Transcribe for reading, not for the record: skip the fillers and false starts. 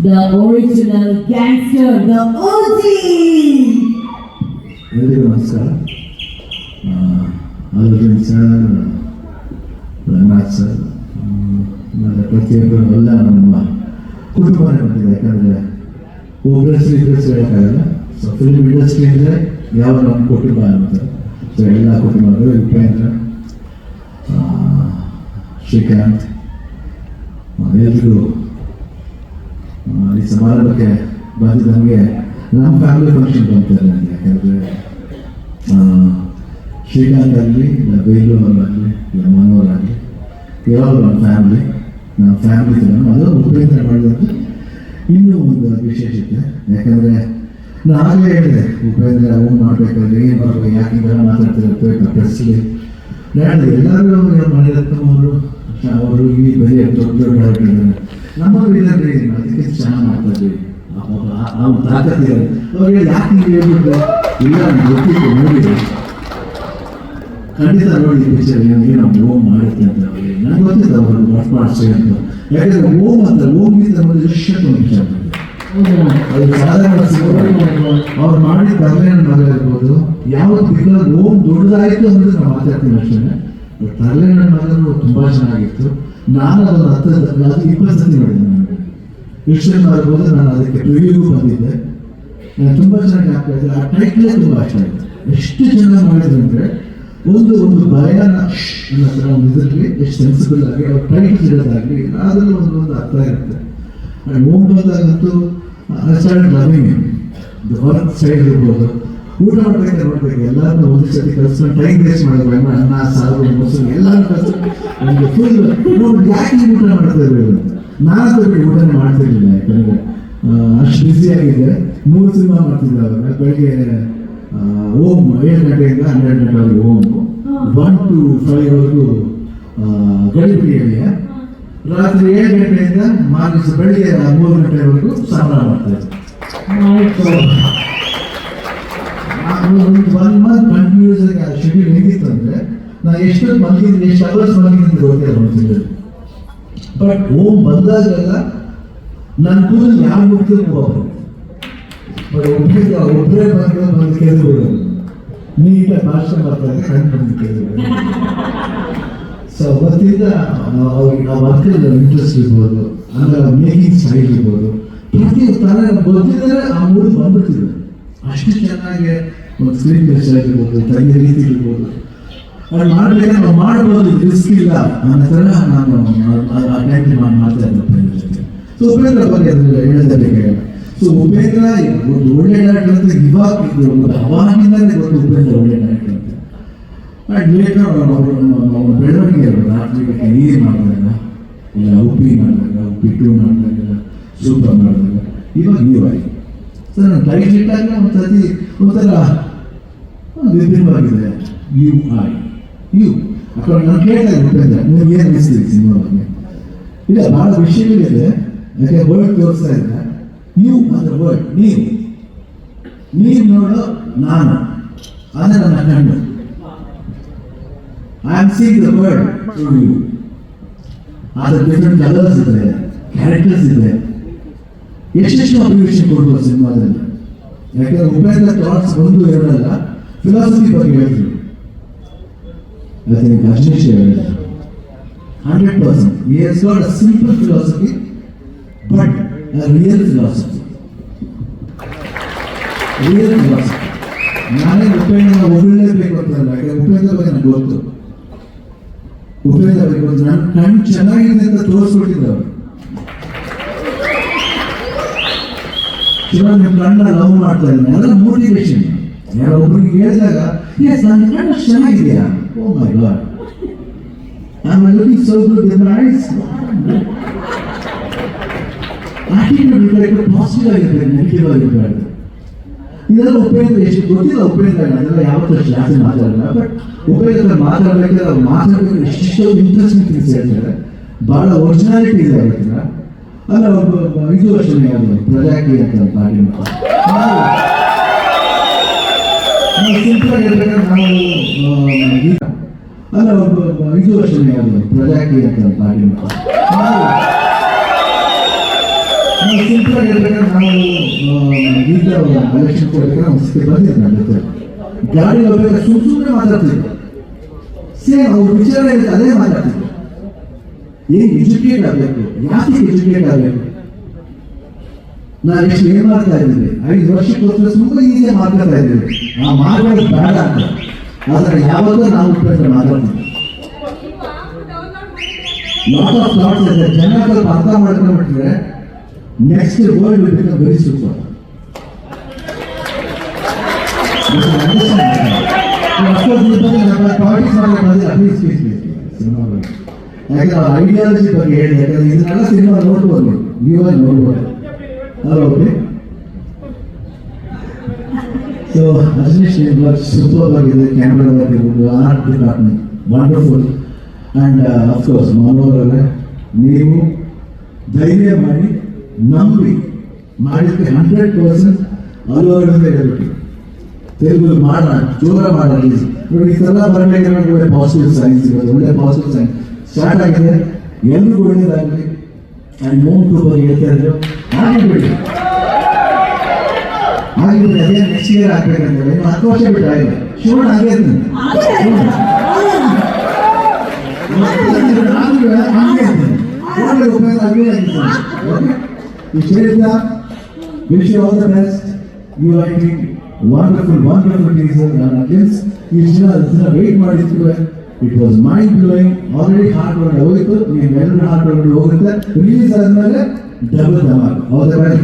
the original gangster, the OG. ಎಲ್ರಿಗೂ ನಮಸ್ಕಾರ. Arvind sir, Ranganath sir, ಮತ್ತು ಪ್ರತಿಯೊಬ್ಬರು ಎಲ್ಲ ನಮ್ಮ ಕುಟುಂಬನೇ ಬಂದಿದೆ. ಯಾಕಂದರೆ ಒಬ್ಬರ ಹೆಸರು ಇಬ್ಬರ ಹೆಸರು ಹೇಳೋಕ್ಕಾಗಲ್ಲ. ಸೊ ಫಿಲ್ಮ್ ಇಂಡಸ್ಟ್ರಿ ಅಂದರೆ ಯಾವ ನಮ್ಮ ಕುಟುಂಬ ಅನ್ನುತ್ತೆ. ಸೊ ಎಲ್ಲ ಕುಟುಂಬಗಳು ಉಪೇಂದ್ರ, ಶ್ರೀಕಾಂತ್, ಎಲ್ರಿಗೂ ಈ ಸಮಾರಂಭಕ್ಕೆ ಬಂದಿದ್ದ ನಮಗೆ ನಮ್ಮ ಫ್ಯಾಮಿಲಿ ಫಂಕ್ಷನ್ ಬಂತಾರೆ ನನಗೆ. ಯಾಕಂದರೆ ಶ್ರೀಕಾಂತ್ ಆಗಲಿ, ಇಲ್ಲ ಬೇಲೂರವರಾಗಲಿ, ಇಲ್ಲ ಮನೋರಾಗಲಿ, ಯಾವಾಗ ನಮ್ಮ ಫ್ಯಾಮಿಲಿ ಅದು ಉಪೇಂದ್ರ ಮಾಡಿದ್ರೆ ಇನ್ನೂ ಒಂದು ವಿಶೇಷತೆ. ಯಾಕಂದರೆ ನಾನು ಆಗಲೇ ಹೇಳಿದೆ, ಉಪೇಂದ್ರ ಅವ್ನು ಮಾಡಬೇಕಾದ್ರೆ ಏನು ಮಾಡಬೇಕು, ಯಾಕೆ ಮಾತಾಡ್ತಿರುತ್ತೆ ಪ್ರೆಸ್ಲಿ ನಾನು ಎಲ್ಲರೂ ಮಣಿರತ್ನವರು ಅವರು ಈ ಬರೀ ದೊಡ್ಡ ದೊಡ್ಡ ಹೇಳ್ತಿದ್ದಾರೆ. ನಮ್ಮವ್ರು ಇದ್ದಾರೆ, ಅದಕ್ಕೆ ಚೆನ್ನಾಗಿ ಮಾಡ್ತಾರೆ, ಅವ್ರು ತಾಕತ್ತಿದ್ದಾರೆ. ಅವ್ರಿಗೆ ಯಾಕೆ ನೀವು ಹೇಳ್ಬಿಟ್ಟು ಇಲ್ಲ ಗೊತ್ತಿತ್ತು, ನೋಡಿದ್ರು ಖಂಡಿತ ನೋಡಿ ಪಿಕ್ಚರ್ ಏನೋ ಓಮ್ ಮಾಡುತ್ತೆ ಅಂತ ಅವ್ರಿಗೆ ನನಗೆ ಗೊತ್ತಿತ್ತು. ಅವರು ಮಾಡ್ಸಿ ಅಂತ. ಯಾಕಂದರೆ ಓಮ್ ಅಂತ ಓಮ್ಗಿಂತ ಒಂದು ದೃಶ್ಯಕ್ಕೆ ಒಂದು ಪಿಕ್ಚರ್ ಅದು ಸಾಧಾರಣ ಅವ್ರು ಮಾಡಿದ ತರಲೇನ ಮಗ ಇರ್ಬೋದು ಯಾವುದು. ಬಿಕಾಸ್ ಓಮ್ ದೊಡ್ಡದಾಯಿತು ಅಂದರೆ ನಾವು ಮಾತಾಡ್ತೀವಿ ಅಷ್ಟೇ. ಬಟ್ ತರಲೇನ ಮಗನು ತುಂಬ ಚೆನ್ನಾಗಿತ್ತು. ನಾನು ಅದನ್ನು 20 ಸತಿ ನೋಡಿದ್ದೆ. ನನಗೆ ಕ್ರಿಶ್ಚಿಯನ್ ಮಾಡ್ಬೋದು. ನಾನು ಅದಕ್ಕೆ ಪ್ರಿವ್ಯೂಗೂ ಬಂದಿದ್ದೆ. ನಾನು ತುಂಬ ಚೆನ್ನಾಗಿ ಆಗ್ತಾ ಇದ್ದೆ. ಆ ಟೈಟ್ಲೇ ತುಂಬ ಇಷ್ಟ ಆಯಿತು. ಎಷ್ಟು ಚೆನ್ನಾಗಿ ಮಾಡಿದ್ರು ಅಂದರೆ ಒಂದು ಭಯನ ಅನ್ನೋ ಥರ ಒಂದು ಇದರಲ್ಲಿ ಎಷ್ಟು ಸೆನ್ಸಿಬಲ್ ಆಗಿ ಅವ್ರು ಟೈಟ್ ಇರೋದಾಗಲಿ ಅದರಲ್ಲಿ ಒಂದು ಅರ್ಥ ಇರುತ್ತೆ. ಓಮ್ ಬಂದಾಗಂತೂ ಲವಿಂಗ್ ವರ್ಕ್ ಸೈಡ್ ಇರ್ಬೋದು. ಊಟ ಮಾಡ್ಬೇಕಾದ್ರೆ ನೋಡ್ಬೇಕು, ಎಲ್ಲರನ್ನೂ ಒಂದು ಸತಿ ಕಲಿಸ್ಕೊಂಡು ಟೈಮ್ ವೇಸ್ಟ್ ಮಾಡೋದು. ಅನ್ನ ಸಾರು ಮೊಸರು ಎಲ್ಲರೂ ಕಲಿಸ್ಕೊಂಡು ಒಂದು ಫುಲ್ ನೋಡಿ ಯಾಕೆ ಊಟ ಮಾಡ್ತಾ ಇರಲಿಲ್ಲ. ನಾನಂತೂ ಊಟನೇ ಮಾಡ್ತಿರ್ಲಿಲ್ಲ. ಯಾಕಂದರೆ ಅಷ್ಟು ಬ್ಯುಸಿಯಾಗಿದೆ. 3 ಸಿನಿಮಾ ಮಾಡ್ತಿದ್ದೆ ಅವಾಗ. ಬೆಳಗ್ಗೆ ಓಮ್ 7 ಗಂಟೆಯಿಂದ 12 ಗಂಟೆವರೆಗೂ ಓಮು, 1 to 5 ಗಡಿಬಿಡಿಯಲ್ಲಿ. ರಾತ್ರಿ 7 ಗಂಟೆಯಿಂದ ಬೆಳಿಗ್ಗೆ 3 ಗಂಟೆವರೆಗೂ ಸಂಬಳ ಮಾಡ್ತಾರೆ. ಒಂದು 1 ಮಂತ್ ಕಂಟಿನ್ಯೂಸ್ ಆಗಿ ಆ ಶೆಡ್ಯೂಲ್ ಹೇಗಿತ್ತು ಅಂದರೆ ನಾನು ಎಷ್ಟು ಮಲಗಿದ್ದೀನಿ, ಎಷ್ಟು ಅವರ್ಸ್ ಮಲಗಿದ್ದೀನಿ ಗೊತ್ತಿಲ್ಲ ನೋಡ್ತಿದ್ದೆ. ಬಟ್ ಓಮ್ ಬಂದಾಗೆಲ್ಲ ನನ್ನ ಕೂದಲು ಯಾರು ಮುಟ್ಟಿದ್ರು ಹೋಗ್ಬೇಕು. ಬಟ್ ಒಬ್ಬರೇ ಬಂದು ಕೇಳಿಬಿಡೋದು, ನೀಟಾಗಿ ಭಾಷಣ ಬರ್ತಾರೆ, ಕಣ್ಣು ಬಂದು ಕೇಳಿಬಿಡೋದು. ಸೊ ಅವತ್ತಿಂದ ಅವ್ರಿಗೆ ಆ ವರ್ಕಲ್ಲಿ ಇಂಟ್ರೆಸ್ಟ್ ಇರ್ಬೋದು, ಅಂದರೆ ಮೇಕಿಂಗ್ ಸ್ಟೈಲ್ ಇರ್ಬೋದು, ಪ್ರತಿ ಥರ ಗೊತ್ತಿದ್ದರೆ ಆ ಮೂರು ಬಂದ್ಬಿಡ್ತಿದ್ರು. ಅಷ್ಟು ಚೆನ್ನಾಗಿ ಒಂದು ಸ್ಕ್ರೀನ್ ಪ್ಲೇಸ್ ಆಗಿರ್ಬೋದು, ತಂಗಿ ರೀತಿ ಇರ್ಬೋದು, ಅದು ಮಾಡಬೇಕಾದ್ರೆ ನಾವು ಮಾಡ್ಬೋದು, ರಿಸ್ಕ್ ಇಲ್ಲ ಅನ್ನೋ ಥರ ನಾನು ಆ ಟೈಮ್ ಮಾಡ್ತಾ ಇದ್ದೆ ಉಪೇಂದ್ರ ಜೊತೆ. ಸೊ ಉಪೇಂದ್ರ ಬಗ್ಗೆ ಅದರಲ್ಲಿ ಹೇಳೋದಕ್ಕೆ ಸೊ ಉಪೇಂದ್ರ ಒಂದು ಒಳ್ಳೆ ಡೈರೆಕ್ಟರ್ ಅಂತ ಇವಾಗ ಅವಾಗಿಂದಲೇ ಗೊತ್ತು ಉಪೇಂದ್ರ ಒಳ್ಳೆ ಡೈರೆಕ್ಟರ್ ಅಂತ. ಆ್ಯಂಡ್ ಲೇಟರ್ ಅವನು ಬೆಳವಣಿಗೆ ಇರೋದು ರಾತ್ರಿಗೆ ನೀರು ಮಾಡಿದಾಗ, ಇಲ್ಲ ಉಪ್ಪಿ ಮಾಡಿದಾಗ, ಉಪ್ಪಿಟ್ಟು ಮಾಡಿದಾಗ, ಸೂಪರ್ ಮಾಡಿದಾಗ, ಇವಾಗ ಸರ್ ನಾನು ಟೈಟ್ ಇಟ್ಟಾಗ ಒಂಥರ ವಿಭಿನ್ನವಾಗಿದೆ. ಯು ಅక్కడ ನಾನು ಕೇಳ್ತಾ ಇದ್ದೆ ಉಪೇಂದ್ರ, ನಿಮ್ಗೆ ಏನು ಅನಿಸ್ತೀವಿ ಸಿನಿಮಾ ಬಗ್ಗೆ? ಇಲ್ಲ ಭಾಳ ವಿಷಯಗಳಿದೆ. ಯಾಕೆ ವರ್ಡ್ ತೋರಿಸ್ತಾ ಇದ್ದೆ. ಯು ಅಂದ್ರೆ ವರ್ಡ್, ನೀರು ನೋಡೋ ನಾನು, ಅಂದರೆ ನನ್ನ ಕಣ್ಣು. I am seeing the word through you. ಅದರ ಡಿಫ್ರೆಂಟ್ ಕಲರ್ಸ್ ಇದೆ, ಕ್ಯಾರೆಕ್ಟರ್ಸ್ ಇದೆ. ಎಷ್ಟೆಷ್ಟು ಅಪ್ಲಿಕೇಶನ್ ಕೊಡ್ಬೋದು ಸಿನಿಮಾದಲ್ಲಿ. ಯಾಕೆಂದರೆ ಉಪೇಂದ್ರ ಥಾಟ್ಸ್ 1-2 ಅಲ್ಲ, ಫಿಲಾಸಫಿ ಬಗ್ಗೆ ಹೇಳ್ತೀವಿ. I think Ashish ಹೇಳಿದ್ರು 100%. He has got a simple philosophy, but a real philosophy. ನಾನೇ ಉಪೇಂದ್ರ ಒಳ್ಳೆಯಬೇಕು ಅಂತಲ್ಲ. ಯಾಕೆ ಉಪೇಂದ್ರ ಬಗ್ಗೆ ನನಗೆ ಗೊತ್ತು. ಉಪೇಂದ್ರ ಬಗ್ಗೆ ಗೊತ್ತು. ನನ್ನ ಕಣ್ಣು ಚೆನ್ನಾಗಿದೆ ಅಂತ ತೋರಿಸ್ಬಿಟ್ಟಿದ್ರು ಅವರು. ಇವಾಗ ನಿಮ್ಮ ಕಣ್ಣ ಲವ್ ಮಾಡ್ತಾ ಇದ್ದೀನಿ, ಅದೆಲ್ಲ ಮೋಟಿವೇಶನ್. ಯಾರೋ ಒಬ್ಬರಿಗೆ ಹೇಳಿದಾಗ ಎಸ್ ನನ್ನ ಕಣ್ಣು ಚೆನ್ನಾಗಿದೆಯಾ, oh my god I am looking so good with my eyes. Attitude ಇರಬೇಕು, ಪಾಸಿಟಿವ್ ಆಗಿರ್ಬೇಕು, ನೆಗೆಟಿವ್ ಆಗಿರಬಾರ್ದು. ಇದೆಲ್ಲ ಉಪೇಂದ್ರ ಎಷ್ಟು ಗೊತ್ತಿಲ್ಲ. ಉಪೇಂದ್ರ ಅದೆಲ್ಲ ಯಾವತ್ತೂ ಜಾಸ್ತಿ ಮಾತಾಡಲ್ಲ. ಬಟ್ ಉಪೇಂದ್ರ ಮಾತಾಡಬೇಕಾದ್ರೆ ಅವ್ರು ಮಾತಾಡಬೇಕಾದ್ರೆ ಎಷ್ಟೆಷ್ಟೋ ಇಂಟ್ರೆಸ್ಟಿಂಗ್ ಥಿಂಗ್ಸ್ ಹೇಳ್ತಾರೆ. ಭಾಳ ಒರಿಜಿನಾಲಿಟಿ ಇದೆ ಅವ್ರ ಹತ್ರ. ಅಲ್ಲ ಒಬ್ಬ ಇದು ಅಷ್ಟೇ, ಯಾವುದು ಪ್ರಜಾಕಿ ಅಂತ ಪಾರ್ಟಿ ಮಾಡ್ತಾರೆ. ನಾವು ಸಿಂಪಲ್ ಆಗಿ ಹೇಳ್ಬೇಕಾದ್ರೆ ಅಲ್ಲ ಒಬ್ಬ ಇದು ಅಷ್ಟೇ, ಯಾವುದು ಪ್ರಜಾಕಿ ಅಂತ ಪಾರ್ಟಿ ಮಾಡ್ತಾರೆ. ಸಿಂಪಲ್ ಆಗಿ ಹೇಳ್ಬೇಕಾದ್ರೆ ನಾವು ಈಗ ಎಲೆಕ್ಷನ್ ಕೊಡ್ಬೇಕಾದ್ರೆ ಒಂದು ಸ್ಥಿತಿ ಬಂದಿದ್ದು ನನ್ನ ಜೊತೆ ಗಾಡಿ ಹೋಗ್ಬೇಕಾದ್ರೆ ಸುಮ್ಮನೆ ಮಾತಾಡ್ತಿದ್ರು ಸೇಮ್ ಅವ್ರ ವಿಚಾರ ಇರುತ್ತೆ ಅದೇ ಮಾತಾಡ್ತಿದ್ರು ಹೇಗೆ ಎಜುಕೇಟ್ ಆಗಬೇಕು ಯಾಕೆ ಎಜುಕೇಟ್ ಆಗಬೇಕು ನಾವು ಎಷ್ಟು ಏನ್ ಮಾಡ್ತಾ ಇದ್ದೀವಿ 5 ವರ್ಷಕ್ಕೋಸ್ಕರ ತುಂಬಾ ಈಸಿಯಾಗಿ ಮಾತಾಡ್ತಾ ಇದ್ದೀವಿ ಆ ಮಾತಾಡೋದು ಬೇಡ ಅಂತ ಆದ್ರೆ ಯಾವಾಗಲೂ ನಾವು ಉಪಯೋಗ ಮಾತಾಡ್ತೀವಿ ಲಾಟ್ ಆಫ್ ಥಾಟ್ಸ್ ಇದೆ ಜನ ಸ್ವಲ್ಪ ಅರ್ಥ ಮಾಡ್ಕೊಂಡ್ಬಿಟ್ರೆ next world will become very super politics ಯಾಕಂದ್ರೆ ಅವ್ರ ಐಡಿಯಾಲಜಿ ಬಗ್ಗೆ ಹೇಳಿ ಯಾಕಂದ್ರೆ ಇದನ್ನೆಲ್ಲ ಸಿನಿಮಾ ನೋಡ್ಬೋದು ನೀವೇ ನೋಡ್ಬೋದು ಅಲ್ಲ ಓಕೆ ಸೊ ಅಜನೀಶ್ ಸೂಪರ್ ಆಗಿದೆ ಕ್ಯಾಮ್ರಾ ವರ್ಕ್ ಇರ್ಬೋದು art department wonderful and of course ಮನೋಹರೇ ನೀವು ಧೈರ್ಯ ಮಾಡಿ ನಂಬಿ ಮಾಡಿದ್ದಕ್ಕೆ 100% ಅಲ್ಲೋರಿಂದ ಹೇಳ್ಬಿಟ್ಟು ತೆಲುಗು ಮಾಡೋಣ ಜೋರ ಮಾಡೋಣ ನೋಡಿ ಇದೆಲ್ಲ ಬರಬೇಕಾದ್ರೆ ಒಳ್ಳೆ ಪಾಸಿಟಿವ್ ಸೈನ್ಸ್ ಇರೋದು ಒಳ್ಳೆ ಪಾಸಿಟಿವ್ ಸೈನ್ಸ್ ಸ್ಟಾರ್ಟ್ ಆಗಿದೆ ಎಲ್ರಿಗೂ ಒಳ್ಳೇದಾಗಲಿ ಆ್ಯಂಡ್ ಮೋಮ್ ಟೂಬರ್ ಹೇಳ್ತಾ ಇದ್ರು ಆಗಿಬಿಡಿ ಆಗಿಬಿಡಿ ಅದೇ ನೆಕ್ಸ್ಟ್ ಇಯರ್ ಆಗ್ಬೇಕಂತೇಳಿ 10 ವರ್ಷ ಬಿಟ್ಟು ಆಗಿದೆ ಶಿವಣ್ಣ ಹಾಗೆ wish you all the best. You are doing wonderful teaser. And against you wait ಮಾಡಿದ್ವಿ. It was mind blowing. Already hard work ಹೋಗಿತ್ತು. ನೀವು ಎಲ್ಲರೂ hard work ಹೋಗುತ್ತೆ. Release ಆದ್ಮೇಲೆ double dhamaka. All the best.